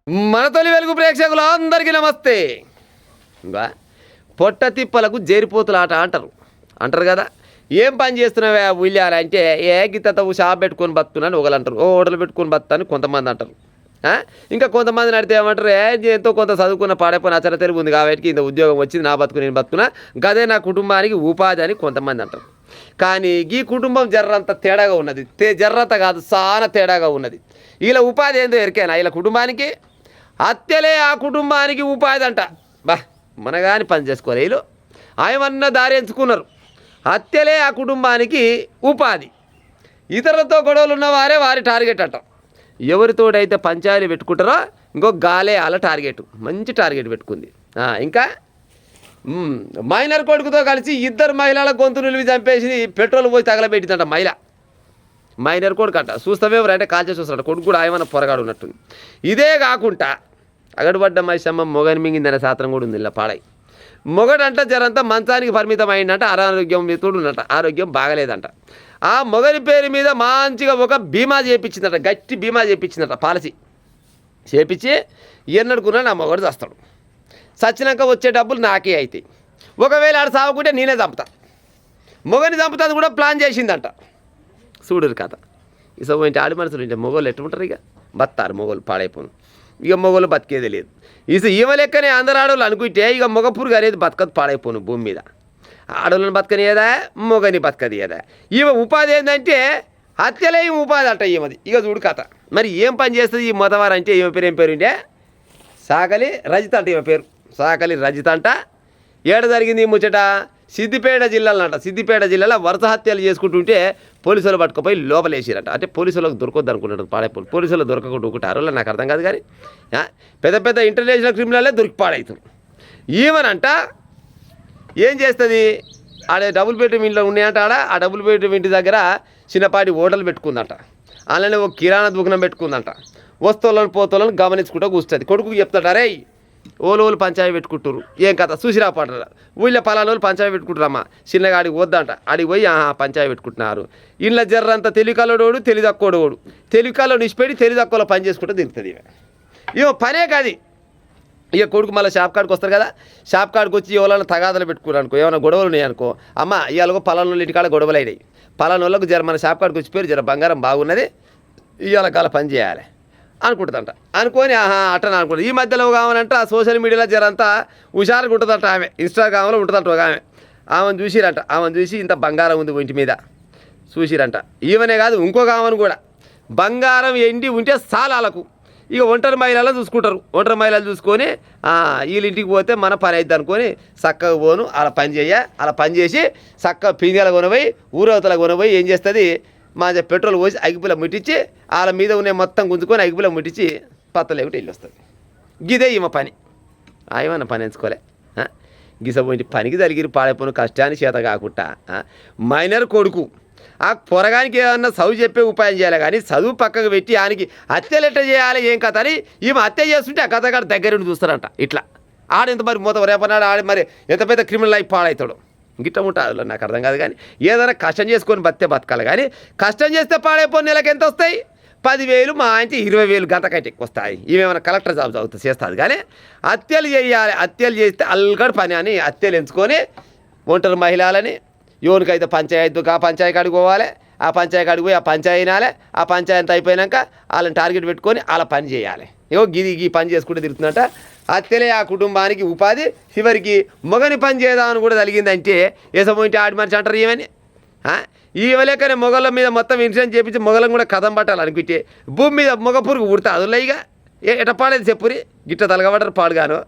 మన తొలి వెలుగు ప్రేక్షకులు అందరికీ నమస్తే. ఇంకా పొట్ట తిప్పలకు జేరిపోతుల ఆట అంటారు కదా. ఏం పని చేస్తున్నావా ఉయ్యాలి అంటే ఏ గిత్తవు షాప్ పెట్టుకొని బతున్నాను ఒకళ్ళు అంటారు, ఓ హోటల్ పెట్టుకొని బతాను కొంతమంది అంటారు. ఇంకా కొంతమంది నడితే ఏమంటారు, ఎంతో కొంత చదువుకున్న పాడైపోయిన అచర తెలుగు ఉంది కాబట్టి ఇంత ఉద్యోగం వచ్చింది, నా బతుకు నేను బతుకున్నా, గదే నా కుటుంబానికి ఉపాధి అని కొంతమంది అంటారు. కానీ ఈ కుటుంబం జర్రంత తేడాగా ఉన్నది, జర్రంత కాదు చాలా తేడాగా ఉన్నది. వీళ్ళ ఉపాధి ఏందో ఎరికేనా? వీళ్ళ కుటుంబానికి హత్యలే ఆ కుటుంబానికి ఉపాధి అంట. బా మనగాని పని చేసుకోరు వీళ్ళు, ఆయమన్న దారి ఎంచుకున్నారు. హత్యలే ఆ కుటుంబానికి ఉపాధి. ఇతరులతో గొడవలు ఉన్నవారే వారి టార్గెట్ అంట. ఎవరితోడైతే పంచాయతీలు పెట్టుకుంటారో ఇంకో గాలే అలా టార్గెట్, మంచి టార్గెట్ పెట్టుకుంది. ఇంకా మైనర్ కొడుకుతో కలిసి ఇద్దరు మహిళల గొంతు నిలివి చంపేసి పెట్రోల్ పోయి తగలబెట్టిందంట మహిళ. మైనర్ కొడుకు అంట, చూస్తామే ఎవరంటే కాల్చే చూస్తాడు, కొడుకు కూడా ఆయమన్న పొరగాడు ఉన్నట్టుంది. ఇదే కాకుండా అగడుపడ్డ మైసమ్మ మొగని మింగిందనే శాస్త్రం కూడా ఉంది ఇలా పాడై. మొగడంట జరంతా మంచానికి పరిమితం అయిందంట, అనారోగ్యం మిత్రుడున్నట, ఆరోగ్యం బాగలేదంట. ఆ మొగని పేరు మీద మంచిగా ఒక బీమా చేయించిందట, గట్టి బీమా చేయించిందట, పాలసీ చేపించి ఎన్నడుకున్నా నా మొగడు చస్తాడు, చచ్చినాక వచ్చే డబ్బులు నాకే అవుతాయి, ఒకవేళ ఆడ సాగుకుంటే నేనే చంపుతా, మొగని చంపుతుంది కూడా ప్లాన్ చేసిందంట. చూడరు కథ. ఇసో ఇంటి ఆడి మనుషులు ఇంటే మొగోళ్ళు ఎట్టుకుంటారు, ఇక బతారు మొగోళ్ళు పాడైపోను, ఇక మొగోళ్ళు బతికేదే లేదు. ఈమె లెక్కనే అందరు ఆడవాళ్ళు అనుకుంటే ఇక మొగ పురుగు అనేది బతకదు, పాడైపోను భూమి మీద. ఆడవాళ్ళని బతకనియదా, మొగని బతకనియదా. ఈమె ఉపాధి ఏంటంటే హత్యలే ఉపాధి అంట ఈమెది. ఇక చూడు కథ. మరి ఏం పని చేస్తుంది ఈ మొదవారు అంటే? ఈమె పేరు ఏం పేరు అంటే సాకలి రజిత అంట. ఈమె పేరు సాకలి రజిత అంట. ఏడ జరిగింది ఈ ముచ్చట? సిద్దిపేట జిల్లాలో అంట. సిద్దిపేట జిల్లాలో వరుస హత్యలు చేసుకుంటుంటే పోలీసులు పట్టుకుపోయి లోపలేసారట. అంటే పోలీసులకు దొరకొద్దు అనుకుంటారు పాడైపోయి, పోలీసులు దొరకకుంటుంటారు నాకు అర్థం కాదు. కానీ పెద్ద పెద్ద ఇంటర్నేషనల్ క్రిమినల్లే దొరికి పాడవుతారు. ఈమెనంట ఏం చేస్తుంది, ఆడ డబుల్ బెడ్రూమ్ ఇంట్లో ఉన్నాయంట. ఆ డబుల్ బెడ్రూమ్ ఇంటి దగ్గర చిన్నపాటి హోటల్ పెట్టుకుందంట. అలానే ఒక కిరాణా దుకాణం పెట్టుకుందంట. వస్తువులను పోతులను గమనించుకుంటూ కూర్చుంది. కొడుకు చెప్తాడు, అరే ఓలోళ్ళు పంచాయతీ పెట్టుకుంటారు, ఏం కథ చూసిరా పడరా, ఊళ్ళో పలానోళ్ళు పంచాయతీ పెట్టుకుంటారమ్మా, చిన్నగా ఆడికి వద్దంట. ఆడికి పోయి పంచాయతీ పెట్టుకుంటున్నారు. ఇంట్లో జర్రంతా తెలివికల్లోడు తెలివి తక్కువడు, తెలివికల్లో నిష్పెట్టి తెలివి తక్కువలో పని చేసుకుంటూ తిరుగుతుంది. ఇవో పనే కాదు. ఇక కొడుకు మళ్ళీ షాప్ కాడికి వస్తారు కదా, షాప్ కాడికి వచ్చి ఎవరైనా తగాదాలు పెట్టుకున్నారు అనుకో, ఏమైనా గొడవలు ఉన్నాయి అనుకో, అమ్మ ఇవాళ పలానోళ్ళు ఇంటికాడ గొడవలు అయినాయి, పలానోళ్ళకు మన షాప్ కాడికి వచ్చి పేరు బంగారం బాగున్నది, ఇవాళ కాల పని చేయాలి అనుకుంటుందంట. అనుకొని అట్టని అనుకుంటుంది. ఈ మధ్యలో కావాలంటే ఆ సోషల్ మీడియాలో జరంతా హుషారుగా ఉంటుందంట. ఆమె ఇన్స్టాగ్రామ్లో ఉంటుందంట. ఒక ఆమెను చూసిరంట. ఆమెను చూసి ఇంత బంగారం ఉంది ఇంటి మీద చూసిరంట. ఈమెనే కాదు ఇంకొక ఆమెను కూడా బంగారం ఎండి ఉంటే సాలాలకు ఇక ఒంటరి మహిళలు చూసుకుంటారు. ఒంటరి మహిళలు చూసుకొని వీళ్ళ ఇంటికి పోతే మన పని అవుతుంది అనుకొని చక్కగా పోను అలా పని అలా పని చేసి చక్కగా పింగల కొనపోయి ఊరవతల కొనపోయి ఏం చేస్తుంది, మా పెట్రోల్ పోసి అగిపిల్ల ముట్టించి వాళ్ళ మీద ఉన్న మొత్తం గుంజుకొని అగిపిల్ల ముట్టించి పత్తలేకుంటే వెళ్ళి వస్తుంది. గిదే ఈమె పని. ఏమన్నా పని ఎంచుకోలే. గిసపోయింటి పనికి జరిగిరి పాడైపోయిన కష్టాన్ని చేత కాకుండా మైనర్ కొడుకు ఆ పొరగానికి ఏమన్నా చదువు చెప్పే ఉపాయం చేయాలి. కానీ చదువు పక్కకు పెట్టి ఆయనకి హత్యలు ఎట్ట చేయాలి ఏం కథ అని ఈమె హత్య చేస్తుంటే ఆ కథగాడు దగ్గరుండి చూస్తారంట. ఇట్లా ఆడెంత మరి మూత రేపన్నాడు ఆడి మరి ఎంత పెద్ద క్రిమినల్ లైఫ్ పాడవుతాడు. గిట్ట ఉంటుంది నాకు అర్థం కాదు. కానీ ఏదైనా కష్టం చేసుకొని బతకాలి. కానీ కష్టం చేస్తే పాడైపోయిన నెలకు ఎంత వస్తాయి? 10,000, మా ఆయనకి 20,000 గంటకైతే ఎక్కువ వస్తాయి. ఇవేమైనా కలెక్టర్ జాబ్ చదువుతుంది చేస్తుంది. కానీ హత్యలు చేయాలి, హత్యలు చేస్తే అల్గడు పని అని హత్యలు ఎంచుకొని ఒంటరి మహిళలని ఎవరికైతే పంచాయతీ పంచాయతీ కాడికి పోవాలి, ఆ పంచాయతీ కాడికి పోయి ఆ పంచాయతీ వినాలి, ఆ పంచాయతీ అయిపోయాక వాళ్ళని టార్గెట్ పెట్టుకొని అలా పని చేయాలి. ఈ పని చేసుకుంటూ తిరుగుతుందంట. హత్యలే ఆ కుటుంబానికి ఉపాధి. చివరికి మొగని పని చేద్దామని కూడా కలిగిందంటే ఏసపోయింటే ఆడి మనిషి అంటారు ఏమని. ఈవలేకనే మొగల మీద మొత్తం ఇన్సూరెన్స్ చేపించి మొగలను కూడా కథం పట్టాలనుకుంటే భూమి మీద మొగ పురుగు పుడతా అదులే. ఇక ఎట పాడేది చెప్పురి గిట్ట తలగబడ్డారు పాడుగాను.